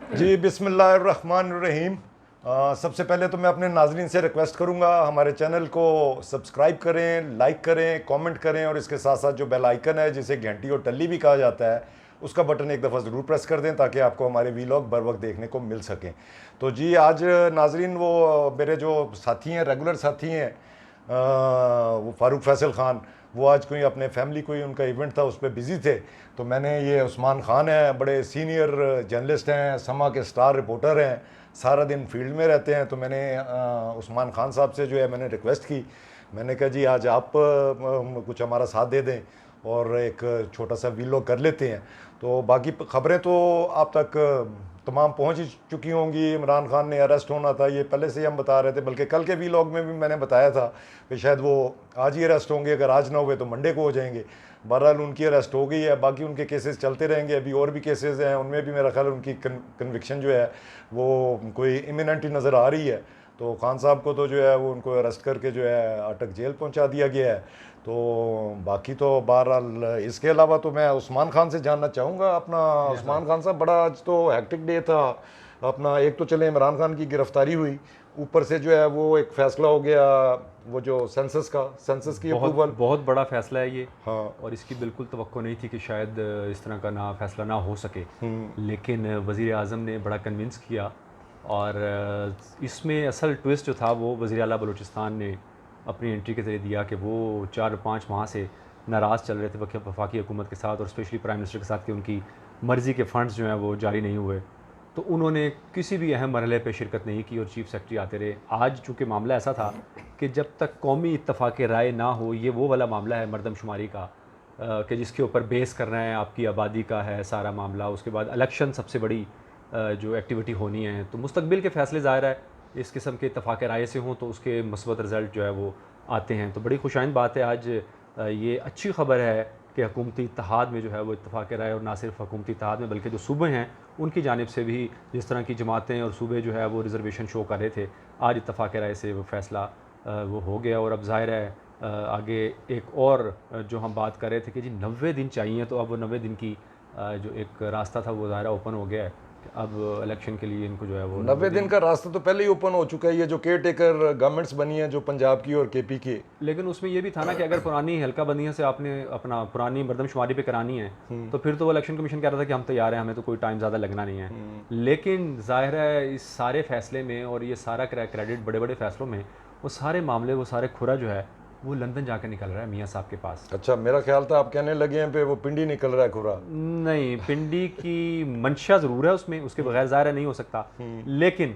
जी बिस्मिल्लाहिर्रहमानिर्रहीम। सबसे पहले तो मैं अपने नाजरीन से रिक्वेस्ट करूंगा हमारे चैनल को सब्सक्राइब करें, लाइक करें, कमेंट करें और इसके साथ साथ जो बेल आइकन है जिसे घंटी और टल्ली भी कहा जाता है उसका बटन एक दफ़ा ज़रूर प्रेस कर दें ताकि आपको हमारे वीलॉग बर वक्त देखने को मिल सकें। तो जी आज नाजरीन वो मेरे जो साथी हैं, रेगुलर साथी हैं, वो फ़ारूक फैसल ख़ान, वो आज कोई अपने फैमिली कोई उनका इवेंट था उस पर बिज़ी थे। तो मैंने ये उस्मान ख़ान है, बड़े सीनियर जर्नलिस्ट हैं, समा के स्टार रिपोर्टर हैं, सारा दिन फील्ड में रहते हैं। तो मैंने उस्मान ख़ान साहब से जो है मैंने रिक्वेस्ट की, मैंने कहा जी आज आप कुछ हमारा साथ दे दें और एक छोटा सा वीलॉग कर लेते हैं। तो बाकी खबरें तो आप तक तमाम पहुंच ही चुकी होंगी। इमरान खान ने अरेस्ट होना था, ये पहले से ही हम बता रहे थे, बल्कि कल के वीलॉग में भी मैंने बताया था कि शायद वो आज ही अरेस्ट होंगे, अगर आज ना हुए तो मंडे को हो जाएंगे। बहरहाल उनकी अरेस्ट हो गई है, बाकी उनके केसेस चलते रहेंगे। अभी और भी केसेस हैं, उनमें भी मेरा ख्याल उनकी कन्विक्शन जो है वो कोई इमिनेंट ही नज़र आ रही है। तो खान साहब को तो जो है वो उनको अरेस्ट करके जो है अटक जेल पहुंचा दिया गया है। तो बाकी तो बहरहाल इसके अलावा तो मैं उस्मान खान से जानना चाहूँगा अपना। उस्मान खान साहब, बड़ा आज तो हैक्टिक डे था अपना। एक तो चले इमरान खान की गिरफ्तारी हुई, ऊपर से जो है वो एक फ़ैसला हो गया वो जो सेंसस की बहुत अप्रूवल। बहुत बड़ा फैसला है ये। हाँ। और इसकी बिल्कुल तवक्को नहीं थी कि शायद इस तरह का ना फैसला ना हो सके, लेकिन वज़ीर आज़म ने बड़ा कन्विंस किया। और इसमें असल ट्विस्ट जो था वो वज़ीर आला बलूचिस्तान ने अपनी एंट्री के ज़रिए दिया कि वो 4-5 माह से नाराज़ चल रहे थे वफाकी हुकूमत के साथ और स्पेशली प्राइम मिनिस्टर के साथ कि उनकी मर्ज़ी के फ़ंड्स जो हैं वो जारी नहीं हुए। तो उन्होंने किसी भी अहम मरहले पे शिरकत नहीं की और चीफ सेक्रेटरी आते रहे। आज चूँकि मामला ऐसा था कि जब तक कौमी इत्तफ़ाक़ राय ना हो, ये वो वाला मामला है मरदमशुमारी का, कि जिसके ऊपर बेस करना है, आपकी आबादी का है सारा मामला। उसके बाद इलेक्शन सबसे बड़ी जो एक्टिविटी होनी है, तो मुस्तकबिल के फ़ैसले ज़ाहिर है इस किस्म के इत्तफ़ाक़ राय से हों तो उसके मस्बत रिज़ल्ट जो है वो आते हैं। तो बड़ी खुशाइंद बात है आज, ये अच्छी ख़बर है कि हुकूमती इत्तेहाद में जो है वो इत्तफ़ाक़ राय, और ना सिर्फ हुकूमती इत्तेहाद में बल्कि जो सूबे हैं उनकी जानिब से भी जिस तरह की जमातें और सूबे जो है वो रिज़र्वेशन शो कर रहे थे, आज इत्तफ़ाक़ राय से वो फ़ैसला वो हो गया। और अब ज़ाहिर है आगे एक और जो हम बात कर रहे थे कि जी 90 दिन चाहिए, तो अब वो 90 दिन की जो एक रास्ता था वो ज़ाहिर ओपन हो गया है। अब इलेक्शन के लिए इनको जो है वो 90 दिन का रास्ता तो पहले ही ओपन हो चुका है। ये जो केयर टेकर गवर्नमेंट्स बनी है जो पंजाब की और केपी की, लेकिन उसमें ये भी था ना कि अगर पुरानी हल्का बंदियों से आपने अपना पुरानी मरदमशुमारी पे करानी है तो फिर तो वो इलेक्शन कमीशन कह रहा था कि हम तैयार हैं, हमें तो कोई टाइम ज़्यादा लगना नहीं है। लेकिन जाहिर है इस सारे फैसले में और ये सारा क्रेडिट बड़े बड़े फैसलों में, वो सारे मामले, वो सारे खुरा जो है वो लंदन जाकर निकल रहा है मियाँ साहब के पास। अच्छा मेरा ख्याल था आप कहने लगे हैं पे वो पिंडी निकल रहा है खुरा। नहीं, पिंडी की मंशा ज़रूर है उसमें, उसके बगैर ज़ाहिर है नहीं हो सकता। लेकिन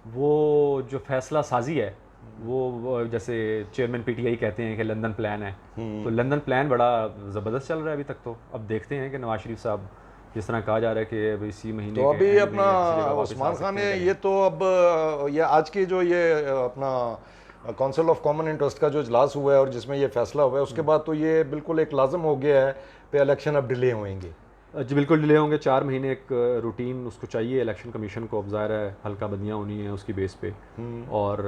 वो जो फैसला साजी है वो जैसे चेयरमैन पीटीआई कहते हैं कि लंदन प्लान है, तो लंदन प्लान बड़ा ज़बरदस्त चल रहा है अभी तक। तो अब देखते हैं कि नवाज शरीफ साहब, जिस तरह कहा जा रहा है कि अब इसी महीने तो के अभी एंड में अपना या किसी जगह वापस आ उस्मान खान सकते है हैं। ये तो अब ये आज की जो ये अपना काउंसिल ऑफ कॉमन इंटरेस्ट का जो इजलास हुआ है और जिसमें ये फैसला हुआ है उसके बाद तो ये बिल्कुल एक लाजम हो गया है पे इलेक्शन अब डिले होंगे। जी बिल्कुल डिले होंगे, 4 महीने एक रूटीन उसको चाहिए इलेक्शन कमीशन को। अब ज़ाहिर है हल्का बंदियाँ होनी है उसकी बेस पे, और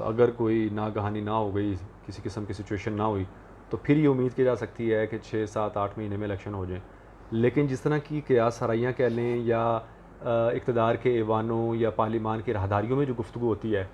अगर कोई नागहानी ना हो गई, किसी किस्म की सिचुएशन ना हुई, तो फिर ये उम्मीद की जा सकती है कि 6-7-8 महीने में इलेक्शन हो जाए। लेकिन जिस तरह की क़यास सराइयाँ कह लें या इक़्तिदार के ऐवानों या पार्लिमान की राहदारियों में जो गुफ्तगू होती है,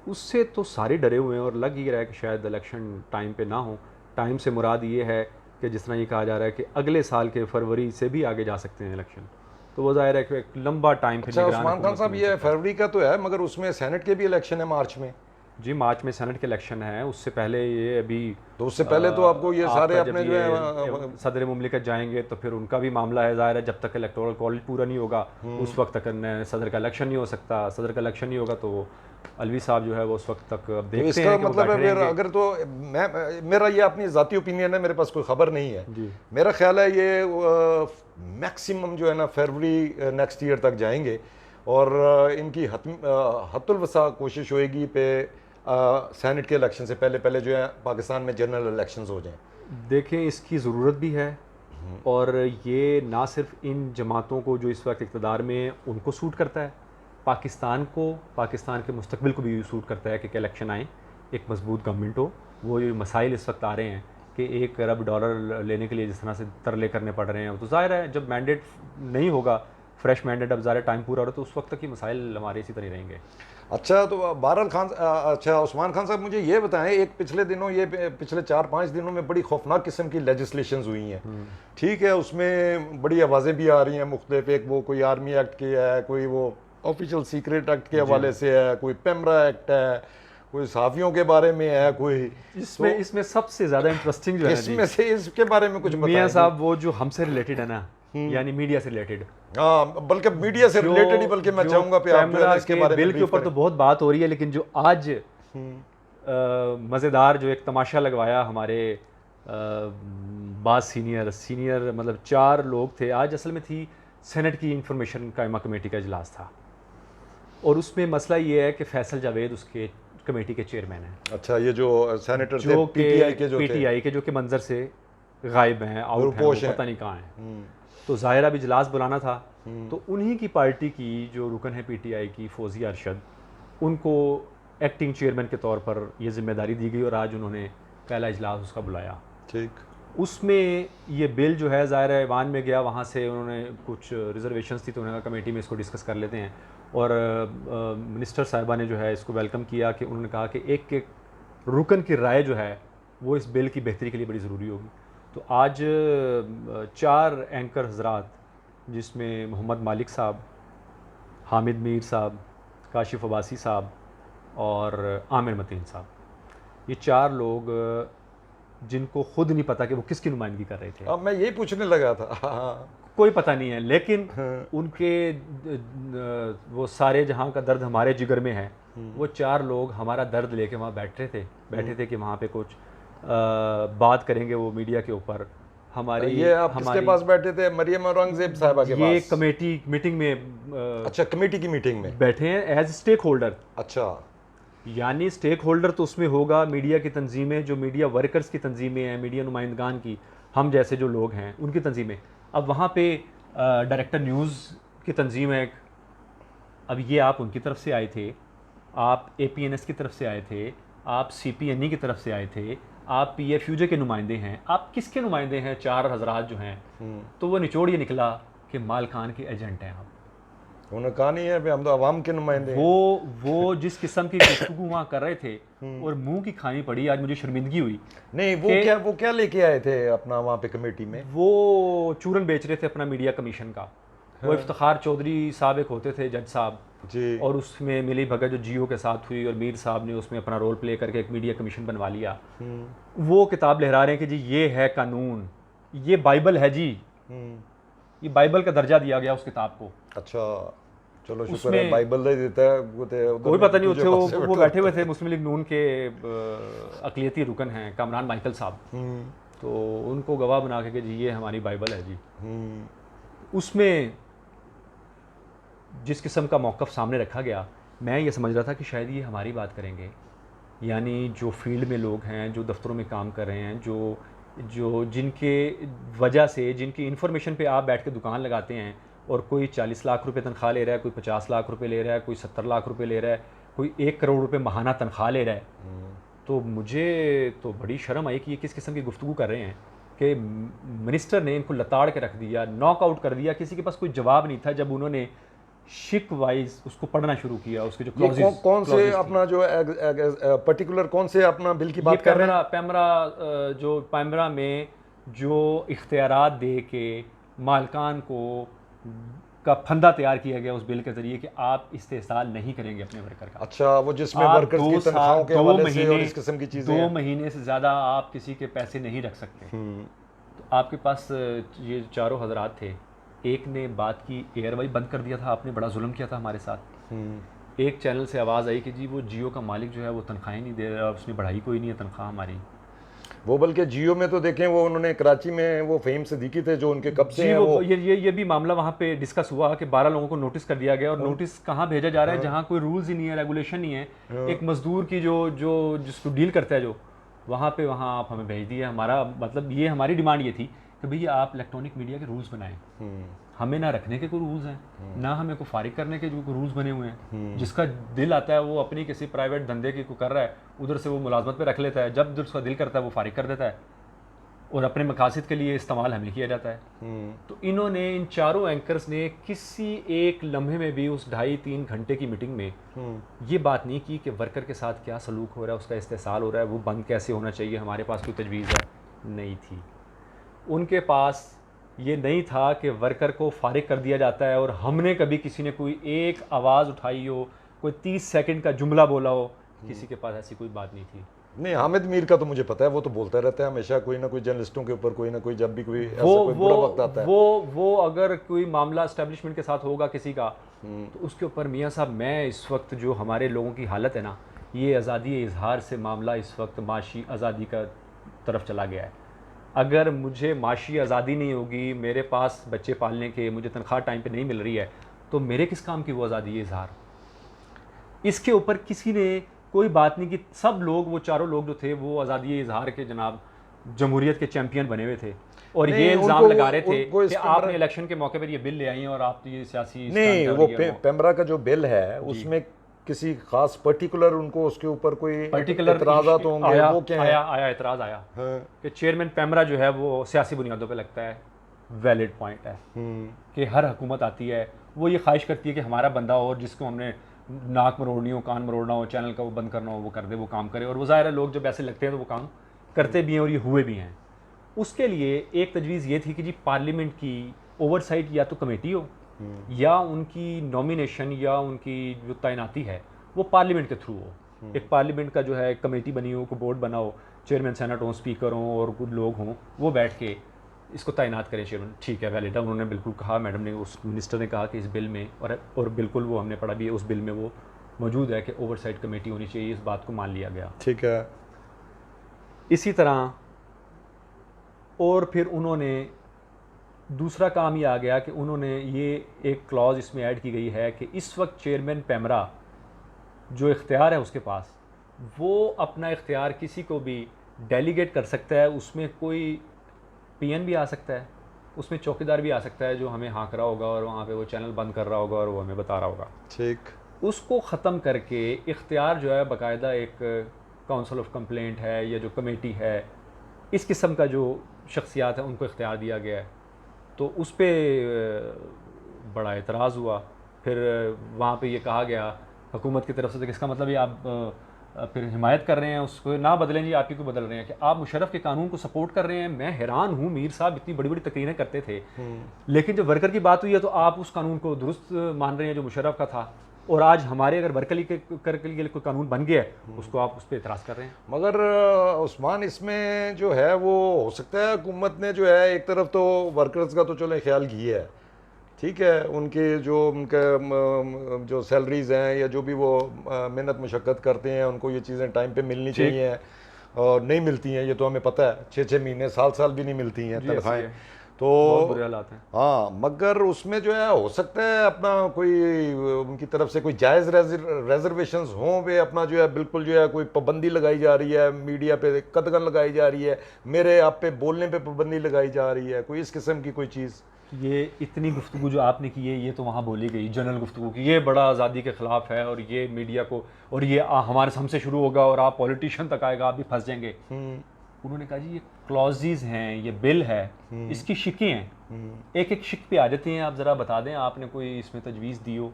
उससे तो सारे डरे हुए हैं और लग ही रहा है कि शायद इलेक्शन टाइम पे ना हो। टाइम से मुराद ये है कि जिस तरह ये कहा जा रहा है कि अगले साल के फरवरी से भी आगे जा सकते हैं इलेक्शन, तो वो ज़ाहिर है कि एक लंबा टाइम फिर अच्छा निगरान उस्मान खान हुकूमत को साहब, मिल ये सकता है। फरवरी का तो है मगर उसमें सेनेट के भी इलेक्शन है मार्च में। जी मार्च में सेनेट के इलेक्शन है, उससे पहले ये अभी तो उससे पहले तो आपको ये सारे आपका जब अपने जो है ये सदर मुमलिकत जाएंगे तो फिर उनका भी मामला है। ज़ाहिर है जब तक इलेक्टोरल कॉलेज पूरा नहीं होगा उस वक्त तक सदर का इलेक्शन नहीं हो सकता। सदर का इलेक्शन नहीं होगा तो अलवी साहब जो है वो उस वक्त तक अब तो देखते इसका हैं कि वो मतलब है बैठे फिर रहेंगे। अगर तो मैं मेरा ये अपनी ज़ाती ओपिनियन है, मेरे पास कोई ख़बर नहीं है। जी मेरा ख्याल है ये मैक्सिमम जो है ना फरवरी नेक्स्ट ईयर तक जाएंगे और इनकी हतुल वसा कोशिश होएगी पे सेनेट के इलेक्शन से पहले पहले जो है पाकिस्तान में जनरल इलेक्शंस हो जाएं। देखें इसकी ज़रूरत भी है, और ये ना सिर्फ इन जमातों को जो इस वक्त इक़्तिदार में हैं, उनको सूट करता है, पाकिस्तान को, पाकिस्तान के मुस्तकबिल को भी सूट करता है कि इलेक्शन आए, एक मजबूत गवर्नमेंट हो। वो ये मसाइल इस वक्त आ रहे हैं कि $1 अरब लेने के लिए जिस तरह से तरले करने पड़ रहे हैं, तो ज़ाहिर है जब मैंडेट नहीं होगा फ्रेश माइंडेड, अब ज़्यादा टाइम पूरा हो रहा है, तो उस वक्त तक ये मसाइल हमारे इसी तरह रहेंगे। अच्छा, तो बहरहाल खान, अच्छा उस्मान खान साहब, मुझे ये बताएं, एक पिछले दिनों, ये पिछले 4-5 दिनों में बड़ी खौफनाक किस्म की लेजिस्लेशंस हुई हैं, ठीक है, उसमें बड़ी आवाज़ें भी आ रही हैं मुख्तलिफ, एक वो कोई आर्मी एक्ट की है, कोई वो ऑफिशियल सीक्रेट एक्ट के हवाले से है, कोई पेमरा एक्ट है, कोई सहाफ़ियों के बारे में है, कोई इसमें सबसे ज़्यादा इंटरेस्टिंग जो है ना जी, इसमें से इसके बारे में कुछ मियाँ बताएं। साहब, वो जो हमसे रिलेटेड है ना, यानी मीडिया से रिलेटेड, हाँ, बल्कि मीडिया से रिलेटेड ही, बल्कि मैं चाहूँगा कि आप जो है ना इसके बारे में बिल के ब्रीफ ऊपर तो करें। बहुत बात हो रही है, लेकिन जो आज मज़ेदार जो एक तमाशा लगवाया हमारे बाद सीनियर मतलब 4 लोग थे, आज असल में थी सेनेट की इंफॉर्मेशन कायमा कमेटी का इजलास था, और उसमें मसला ये है कि फैसल जावेद उसके कमेटी के चेयरमैन हैं, अच्छा, ये जो सेनेटर थे जो पीटीआई के, जो थे, पीटीआई के, जो कि मंजर से गायब हैं, आउट हैं, रुपोश वो हैं। पता नहीं कहाँ हैं। तो ज़ाहिर अब इजलास बुलाना था, तो उन्हीं की पार्टी की जो रुकन है पीटीआई की, फौजिया अरशद, उनको एक्टिंग चेयरमैन के तौर पर ये जिम्मेदारी दी गई, और आज उन्होंने पहला इजलास उसका बुलाया। ठीक, उसमें ये बिल जो है ज़ाहिर है ऐवान में गया, वहाँ से उन्होंने कुछ रिजर्वेशंस थी, तो उन्होंने कहा कमेटी में इसको डिस्कस कर लेते हैं, और मिनिस्टर साहिबा ने जो है इसको वेलकम किया, कि उन्होंने कहा कि एक एक रुकन की राय जो है वो इस बिल की बेहतरी के लिए बड़ी ज़रूरी होगी। तो आज 4 एंकर हजरात, जिसमें मोहम्मद मालिक साहब, हामिद मीर साहब, काशिफ अब्बासी साहब और आमिर मतीन साहब, ये 4 लोग जिनको खुद नहीं पता कि वो किसकी नुमाइंदगी कर रहे थे, अब मैं यही पूछने लगा था। हाँ, कोई पता नहीं है, लेकिन उनके वो सारे जहाँ का दर्द हमारे जिगर में है, वो 4 लोग हमारा दर्द लेके वहाँ बैठे थे कि वहाँ पे कुछ बात करेंगे वो मीडिया के ऊपर। हमारी ये आप किसके पास बैठे थे? मरियम औरंगजेब साहिबा के ये पास? कमेटी मीटिंग में अच्छा, कमेटी की मीटिंग में बैठे हैं एज स्टेक होल्डर। अच्छा, यानी स्टेक होल्डर तो उसमें होगा मीडिया की तंजीमें, जो मीडिया वर्कर्स की तंजीमें हैं, मीडिया नुमाइंदगान की, हम जैसे जो लोग हैं उनकी तंजीमें। अब वहाँ पे डायरेक्टर न्यूज़ की तंजीम है, अब ये आप उनकी तरफ से आए थे, आप APNS की तरफ से आए थे, आप CPNE की तरफ से आए थे, आप PFUJ के नुमाइंदे हैं, आप किसके नुमाइंदे हैं? 4 हजरात जो हैं, तो वो निचोड़ ये निकला कि माल खान के एजेंट हैं हम। उन्होंने कहा नहीं है भाई, हम तो आवाम के नुमाइंदे हैं। वो जिस किस्म की गुफ्तगू वहाँ कर रहे थे, और मुंह की खानी पड़ी, आज मुझे शर्मिंदगी हुई। नहीं, वो क्या लेके आए थे अपना वहाँ पे कमेटी में? वो चूरन बेच रहे थे अपना मीडिया कमीशन का। वो इफ्तिखार चौधरी साहब एक होते थे जज साहब जी, और उसमें मिली भगत जो जियो के साथ हुई, और मीर साहब ने उसमें अपना रोल प्ले करके एक मीडिया कमीशन बनवा लिया। वो किताब लहरा रहे हैं कि जी ये है कानून, ये बाइबल है जी, ये बाइबल का दर्जा दिया गया उस किताब को। अच्छा, चलो शुक्र है बाइबल दे देता है। वो कोई पता नहीं, उठे वो बैठे हुए थे मुस्लिम लीग नून के अक़लियती रुकन हैं कामरान माइकल साहब, तो उनको गवाह बना के कि जी ये हमारी बाइबल है जी। उसमें जिस किस्म का मौक़िफ़ सामने रखा गया, मैं ये समझ रहा था कि शायद ये हमारी बात करेंगे, यानी जो फील्ड में लोग हैं, जो दफ्तरों में काम कर रहे हैं, जो जिनके वजह से, जिनकी इन्फॉर्मेशन पे आप बैठ के दुकान लगाते हैं, और कोई 40 लाख रुपए तनख्वाह ले रहा है, कोई 50 लाख रुपए ले रहा है, कोई 70 लाख रुपए ले रहा है, कोई 1 करोड़ रुपए माहाना तनख्वाह ले रहा है, तो मुझे तो बड़ी शर्म आई कि ये किस किस्म की गुफ्तगू कर रहे हैं कि मिनिस्टर ने इनको लताड़ के रख दिया, नॉकआउट कर दिया, किसी के पास कोई जवाब नहीं था जब उन्होंने शिक वाइज उसको पढ़ना शुरू किया। उसके जो क्लॉजेस, कौन से अपना जो पर्टिकुलर कौन से अपना बिल की बात कर रहे हैं? पैमरा में जो इख्तियारात दे के मालकान को का फंदा तैयार किया गया उस बिल के जरिए कि आप इस्तेहसाल नहीं करेंगे अपने वर्कर का। अच्छा, वो जिसमें वर्कर्स की तनख्वाहों के हवाले से और इस किस्म की चीजें, 2 महीने से ज़्यादा आप किसी के पैसे नहीं रख सकते। तो आपके पास ये चारों हजरात थे, एक ने बात की, एयरवाई बंद कर दिया था, आपने बड़ा जुल्म किया था हमारे साथ। एक चैनल से आवाज़ आई कि जी वो जियो का मालिक जो है वो तनख्वाहें नहीं दे रहा, उसने बढ़ाई कोई नहीं है तनख्वाह हमारी। वो बल्कि जियो में तो देखें, वो उन्होंने कराची में वो फ़हीम सिद्दीकी थे जो उनके कब से हैं, वो ये भी मामला वहाँ पे डिस्कस हुआ कि 12 लोगों को नोटिस कर दिया गया, और नोटिस कहाँ भेजा जा रहा है जहाँ कोई रूल्स ही नहीं है, रेगुलेशन नहीं है। एक मजदूर की जो जिसको डील करता है जो वहाँ पे, वहाँ आप हमें भेज दिए। हमारा मतलब ये हमारी डिमांड ये थी कि भैया आप इलेक्ट्रॉनिक मीडिया के रूल्स बनाएं, हमें ना रखने के कोई रूल्स हैं, ना हमें को फारिग करने के जो रूल्स बने हुए हैं। जिसका दिल आता है वो अपनी किसी प्राइवेट धंधे की को कर रहा है, उधर से वो मुलाजमत पे रख लेता है, जब उसका दिल करता है वो फारिग कर देता है। और अपने मकासद के लिए इस्तेमाल हमें किया जाता है। तो इन्होंने, इन चारों एंकर्स ने किसी एक लम्हे में भी उस 2.5-3 घंटे की मीटिंग में ये बात नहीं की कि वर्कर के साथ क्या सलूक हो रहा है, उसका इस्तेसाल हो रहा है, वो बंद कैसे होना चाहिए, हमारे पास कोई तजवीज़ है, नहीं थी। उनके पास ये नहीं था कि वर्कर को फारिग कर दिया जाता है और हमने कभी किसी ने कोई एक आवाज़ उठाई हो, कोई 30 सेकंड का जुमला बोला हो, किसी के पास ऐसी कोई बात नहीं थी। नहीं, हामिद मीर का तो मुझे पता है, वो तो बोलता रहता है हमेशा, कोई ना कोई जर्नलिस्टों के ऊपर कोई ना कोई, जब भी कोई ऐसा कोई बुरा वक्त आता है वो अगर कोई मामला एस्टेब्लिशमेंट के साथ होगा किसी का, तो उसके ऊपर मियाँ साहब, मैं इस वक्त जो हमारे लोगों की हालत है ना, ये आज़ादी इजहार से मामला इस वक्त माशी आज़ादी का तरफ चला गया है। अगर मुझे माशी आज़ादी नहीं होगी, मेरे पास बच्चे पालने के, मुझे तनख्वाह टाइम पे नहीं मिल रही है, तो मेरे किस काम की वो आज़ादी इजहार। इसके ऊपर किसी ने कोई बात नहीं की। सब लोग, वो चारों लोग जो थे, वो आज़ादी इजहार के जनाब जमहूरियत के चैंपियन बने हुए थे और ये इल्ज़ाम लगा रहे थे कि आपने इलेक्शन के मौके पर ये बिल ले आई हैं और आप तो ये सियासी नहीं, वो पेमरा का जो बिल है उसमें किसी खास पर्टिकुलर उनको उसके ऊपर कोई पर्टिकुलर एतराज़ात होंगे, वो क्या है? आया एतराज़ आया कि चेयरमैन पेमरा जो है वो सियासी बुनियादों पे लगता है। वैलिड पॉइंट है कि हर हुकूमत आती है, वो ये ख्वाहिश करती है कि हमारा बंदा, और जिसको हमने नाक मरोड़नी हो, कान मरोड़ना हो, चैनल का वो बंद करना हो, वो कर दे, वो काम करे। और वो ज़ाहिर है लोग जब ऐसे लगते हैं तो वो काम करते भी हैं और ये हुए भी हैं। उसके लिए एक तजवीज़ ये थी कि जी पार्लियामेंट की ओवरसाइट या तो कमेटी हो, या उनकी नॉमिनेशन या उनकी जो तैनाती है वो पार्लियामेंट के थ्रू हो। एक पार्लियामेंट का जो है कमेटी बनी हो, कोई बोर्ड बना हो, चेयरमैन सेनेट हो, स्पीकर हों और कुछ लोग हों, वो बैठ के इसको तैनात करें चेयरमैन। ठीक है, वैलिड है। उन्होंने बिल्कुल कहा, मैडम ने, उस मिनिस्टर ने कहा कि इस बिल में, और बिल्कुल वो हमने पढ़ा भी है, उस बिल में वो मौजूद है कि ओवरसाइट कमेटी होनी चाहिए। इस बात को मान लिया गया। ठीक है। इसी तरह और फिर उन्होंने दूसरा काम ये आ गया कि उन्होंने ये एक क्लॉज इसमें ऐड की गई है कि इस वक्त चेयरमैन पेमरा जो इख्तियार है उसके पास, वो अपना इख्तियार किसी को भी डेलीगेट कर सकता है। उसमें कोई पीएन भी आ सकता है, उसमें चौकीदार भी आ सकता है जो हमें हाँक रहा होगा और वहाँ पे वो चैनल बंद कर रहा होगा और वो हमें बता रहा होगा। ठीक। उसको ख़त्म करके इख्तियार जो है, बाकायदा एक काउंसिल ऑफ कंप्लेंट है या जो कमेटी है, इस किस्म का जो शख्सियात है उनको इख्तियार दिया गया है। तो उस पर बड़ा एतराज़ हुआ। फिर वहाँ पे ये कहा गया हुकूमत की तरफ से, तो इसका मतलब ये आप फिर हिमायत कर रहे हैं उसको ना बदलें जी, आप ही को बदल रहे हैं कि आप मुशर्रफ के कानून को सपोर्ट कर रहे हैं। मैं हैरान हूँ, मीर साहब इतनी बड़ी बड़ी तकरीरें करते थे, लेकिन जब वर्कर की बात हुई है तो आप उस कानून को दुरुस्त मान रहे हैं जो मुशर्रफ का था, और आज हमारे अगर वर्कर के लिए कोई कानून बन गया है उसको आप उस पर एतराज़ कर रहे हैं। मगर उस्मान, इसमें जो है वो हो सकता है हुकूमत ने जो है, एक तरफ तो वर्कर्स का तो चलो ख्याल किया है, ठीक है, उनके जो उनके जो सैलरीज़ हैं या जो भी वो मेहनत मशक्क़त करते हैं, उनको ये चीज़ें टाइम पे मिलनी चाहिए और नहीं मिलती हैं, ये तो हमें पता है। 6-6 महीने, साल भी नहीं मिलती हैं तनख्वाहें, तो बहुत बुरे हालात हैं। हाँ, मगर उसमें जो है हो सकता है अपना कोई उनकी तरफ से कोई जायज़ रेजर्वेशंस हों, वे अपना जो है बिल्कुल जो है कोई पाबंदी लगाई जा रही है, मीडिया पे कदगन लगाई जा रही है, मेरे आप पे बोलने पे पाबंदी लगाई जा रही है, कोई इस किस्म की कोई चीज़। ये इतनी गुफ्तगू जो आपने की है, ये तो वहाँ बोली गई जनरल गुफ्तगू की, ये बड़ा आज़ादी के ख़िलाफ़ है और ये मीडिया को, और ये हमारे हमसे शुरू होगा और आप पॉलिटिशियन तक आएगा, आप भी फंस जाएंगे। उन्होंने कहा जी ये क्लॉजेज हैं, ये बिल है, इसकी शिकें हैं, एक एक शिक पे आ जाती हैं। आप ज़रा बता दें, आपने कोई इसमें तजवीज़ दी हो,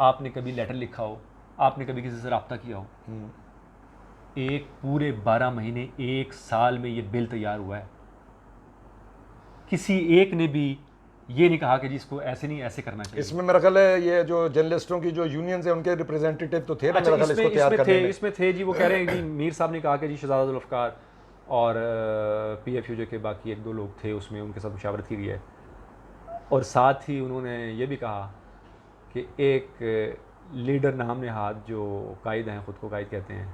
आपने कभी लेटर लिखा हो, आपने कभी किसी से रब्ता किया हो। एक पूरे 12 महीने, 1 साल में ये बिल तैयार हुआ है। किसी एक ने भी ये नहीं कहा कि जी इसको ऐसे नहीं, ऐसे करना चाहिए। इसमें मेरा ख्याल है ये जो जर्नलिस्टों की जो यूनियंस है उनके रिप्रेजेंटेटिव तो थे ना, मेरा ख्याल इसको तैयार करने में। इसमें थे जी। वो कह रहे हैं कि मीर साहब ने कहा कि जी शहजादा जुल्फ़िकार और PFU के बाकी 1-2 लोग थे उसमें, उनके साथ मुशावरत की गई है। और साथ ही उन्होंने ये भी कहा कि एक लीडर नाम नहाद जो कायद हैं, ख़ुद को कायद कहते हैं,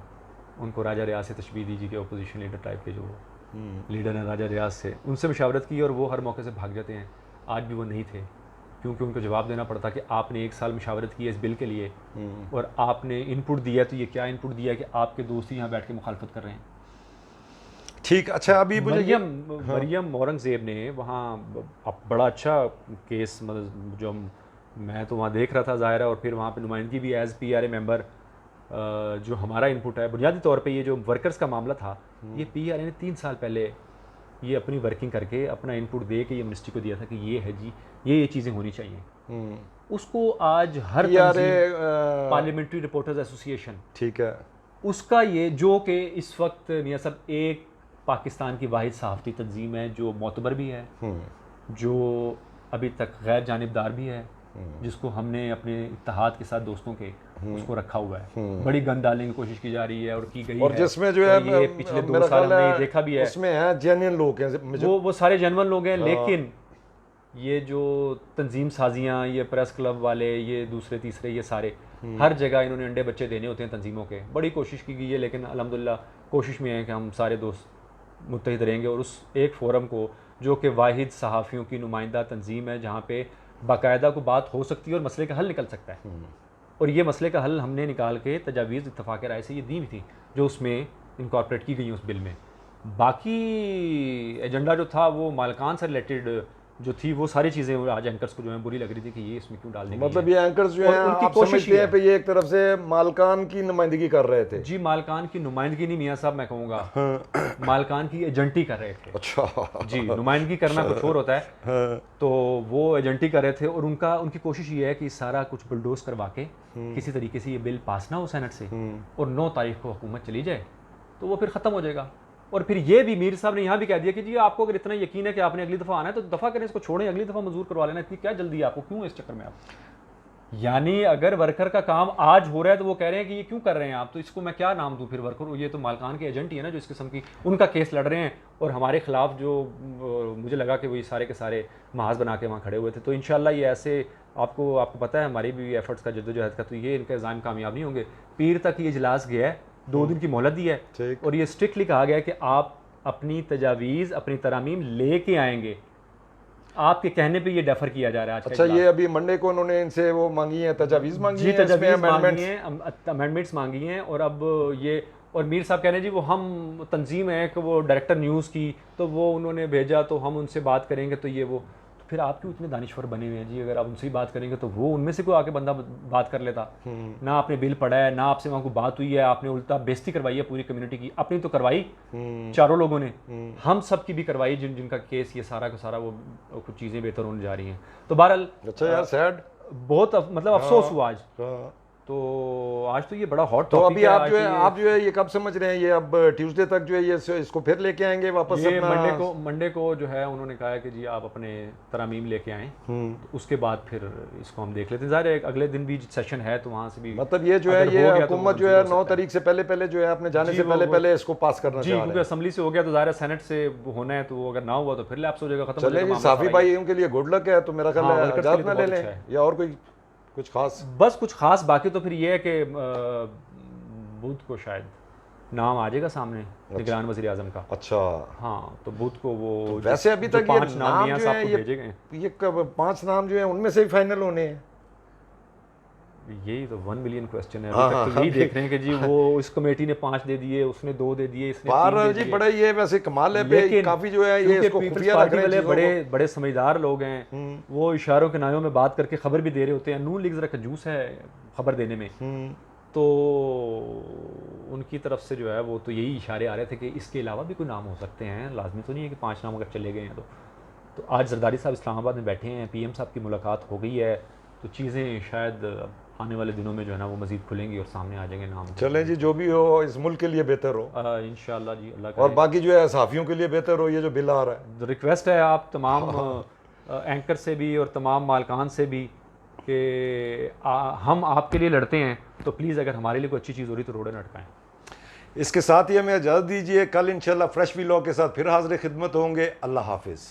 उनको राजा रियाज से तशबीह दीजिए कि अपोजिशन लीडर टाइप के जो लीडर हैं राजा रियाज से, उनसे मुशावरत की और वो हर मौके से भाग जाते हैं। आज भी वो नहीं थे, क्योंकि उनको जवाब देना पड़ता कि आपने 1 साल मुशावरत की है इस बिल के लिए और आपने इनपुट दिया, तो ये क्या इनपुट दिया कि आपके दोस्त ही यहाँ बैठ के मुखालफत कर रहे हैं। ठीक। अच्छा, अभी मुझे मरियम औरंगज़ेब ने वहाँ बड़ा अच्छा केस, मतलब जो मैं तो वहाँ देख रहा था ज़ाहिर है, और फिर वहाँ पे नुमाइंदगी भी एज़ PRA मेंबर, जो हमारा इनपुट है बुनियादी तौर पे, ये जो वर्कर्स का मामला था, ये PRA ने 3 साल पहले ये अपनी वर्किंग करके अपना इनपुट दे के ये मिनिस्ट्री को दिया था कि ये है जी, ये चीज़ें होनी चाहिए। उसको आज हर पार्लियामेंट्री रिपोर्टर्स एसोसिएशन, ठीक है, उसका ये जो कि इस वक्त मियां साहब एक पाकिस्तान की वाहिद सहाफ़ती तंजीम है जो मोतबर भी है, जो अभी तक गैर जानिबदार भी है, जिसको हमने अपने इत्तेहाद के साथ दोस्तों के उसको रखा हुआ है, बड़ी गंद डालने की कोशिश की जा रही है और की गई और है। जिसमें जो है ये पिछले 2 साल हमने ये देखा भी है, उसमें है जेन्युइन लोग हैं, वो सारे जेन्युइन लोग हैं, लेकिन ये जो तंजीम साजियाँ, ये प्रेस क्लब वाले, ये दूसरे तीसरे, ये सारे हर जगह इन्होंने अंडे बच्चे देने होते हैं तंजीमों के। बड़ी कोशिश की गई है, लेकिन अल्हम्दुलिल्लाह कोशिश में है कि हम सारे दोस्त मुत्तहिद रहेंगे और उस एक फोरम को, जो कि वाहिद सहाफ़ियों की नुमाइंदा तंजीम है जहाँ पे बाकायदा को बात हो सकती है और मसले का हल निकल सकता है, और ये मसले का हल हमने निकाल के तजावीज़ इत्तफ़ाक़ राय से ये दी भी थी जो उसमें इनकॉर्पोरेट की गई उस बिल में। बाकी एजेंडा जो था वो मालकान से रिलेटेड जो थी, वो सारी चीज़ें आज एंकर्स को जो है बुरी लग रही थी कि ये इसमें क्यों डाल देंगे। मतलब ये एंकर्स जो हैं आप समझते हैं पे ये एक तरफ से मालकान की नुमाइंदगी कर रहे थे? जी, मालकान की नुमाइंदगी नहीं मियाँ साहब, मैं कहूँगा मालकान की एजेंटी कर रहे थे। अच्छा जी, नुमाइंदगी करना कुछ और होता है, तो वो एजेंटी कर रहे थे और उनकी कोशिश ये है कि सारा कुछ बुलडोज करवा के किसी तरीके से ये बिल पास ना हो सेनेट से और 9 तारीख को हुकूमत चली जाए, तो वो फिर ख़त्म हो जाएगा। और फिर ये भी मीर साहब ने यहाँ भी कह दिया कि जी आपको अगर इतना यकीन है कि आपने अगली दफ़ा आना है तो दफ़ा करें, इसको छोड़ें, अगली दफ़ा मंजूर करवा लेना, इतनी क्या जल्दी है आपको, क्यों इस चक्कर में आप। यानी अगर वर्कर का काम आज हो रहा है तो वो कह रहे हैं कि ये क्यों कर रहे हैं आप, तो इसको मैं क्या नाम दूँ फिर वर्कर, ये तो मालकान के एजेंट ही है ना जो इस किस्म की उनका केस लड़ रहे हैं, और हमारे खिलाफ जो मुझे लगा कि वही सारे के सारे महाज बना के वहाँ खड़े हुए थे। तो इंशाल्लाह ये ऐसे आपको पता है हमारी भी एफर्ट्स का जद्दोजहद का, तो ये इनका इल्ज़ाम कामयाब नहीं होंगे। पीर तक ये इजलास गया है, 2 दिन की मोहलत दी है और ये स्ट्रिक्टली कहा गया है कि आप अपनी तजावीज़, अपनी तरामीम लेके आएंगे, आपके कहने पे ये डेफर किया जा रहा है। अच्छा, ये अभी मंडे को उन्होंने इनसे वो मांगी है, तजावीज़ मांगी है, तजावीज़ मांगी हैं, अमेंडमेंट्स मांगी हैं, और अब ये और मीर साहब कह रहे हैं जी वो हम तंजीम है कि वो डायरेक्टर न्यूज़ की, तो वो उन्होंने भेजा तो हम उनसे बात करेंगे, तो ये वो तो फिर आप क्यों इतने दानिश्वर बने हुए हैं जी, अगर आप उनसे ही बात करेंगे तो वो उनमें से कोई आके बंदा बात कर लेता। ना आपने बिल पढ़ा है, ना आपसे वहाँ कोई बात हुई है, आपने उल्टा बेइज्जती करवाई है पूरी कम्युनिटी की, अपनी तो करवाई चारों लोगों ने, हम सब की भी करवाई, जिनका केस ये सारा का सारा वो कुछ चीज़ें बेहतर होने जा रही हैं। तो बहरहाल अच्छा यार, सैड, बहुत मतलब अफसोस हुआ आज। तो आज तो ये बड़ा हॉट तो टॉपिक अभी आप जो है ये कब समझ रहे हैं, ये अब ट्यूसडे तक जो है ये इसको फिर लेके आएंगे वापस? ये मंडे को जो है उन्होंने कहा है कि जी आप अपने तरामीम लेके आएँ, तो उसके बाद फिर इसको हम देख लेते हैं। ज़ाहिर है अगले दिन भी सेशन है तो वहाँ से भी, मतलब ये जो है ये हुकूमत जो है 9 तारीख से पहले जो है अपने जाने से पहले इसको पास करना चाहिए। क्योंकि असेंबली से हो गया तो ज़ाहिर है सेनेट से होना है, तो अगर ना हुआ तो फिर लैप्स हो जाएगा, खत्म हो जाएगा। साफी भाई उनके लिए गुड लक है, तो मेरा ख्याल है इजाज़त ना ले लें, या और कोई कुछ खास? बस कुछ खास बाकी तो फिर ये है कि बुध को शायद नाम आ जाएगा सामने निगरान वज़ीर आज़म का। अच्छा हाँ, तो बुध को वो तो वैसे अभी तक 5 नाम मियां साहब को भेजे गए, ये 5 नाम जो है उनमें से ही फाइनल होने हैं। यही तो 1 मिलियन क्वेश्चन है अभी तक, तो यही देख रहे हैं कि जी वो इस कमेटी ने 5 दे दिए, उसने 2 दे दिए, इसने 3 दे दिए। जी बड़ा ये वैसे कमाल है पे, काफी जो है ये इसको खुफिया रख रहे हैं, बड़े समझदार लोग हैं, वो इशारों के नायों में बात करके खबर भी दे रहे होते हैं। नून लीग जरा कंजूस है खबर देने में, तो उनकी तरफ से जो है वो तो यही इशारे आ रहे थे कि इसके अलावा भी कोई नाम हो सकते हैं, लाजमी तो नहीं है कि 5 नाम अगर चले गए हैं तो आज जरदारी साहब इस्लामाबाद में बैठे हैं, PM साहब की मुलाकात हो गई है, तो चीज़ें शायद आने वाले दिनों में जो है ना वो मज़ीद खुलेंगी और सामने आ जाएंगे नाम। चलें जी, जो भी हो इस मुल्क के लिए बेहतर हो इंशाल्लाह जी, अल्लाह, और बाकी जो है सहाफ़ियों के लिए बेहतर हो, ये जो बिल आ रहा है। रिक्वेस्ट है आप तमाम एंकर से भी और तमाम मालकान से भी कि हम आपके लिए लड़ते हैं, तो प्लीज़ अगर हमारे लिए कोई अच्छी चीज़ हो रही तो रोड़े लटकाएं। इसके साथ ही हमें इजाज़त दीजिए, कल इंशाल्लाह फ्रेश व्लॉग के साथ फिर हाज़िर खिदमत होंगे। अल्लाह हाफिज़।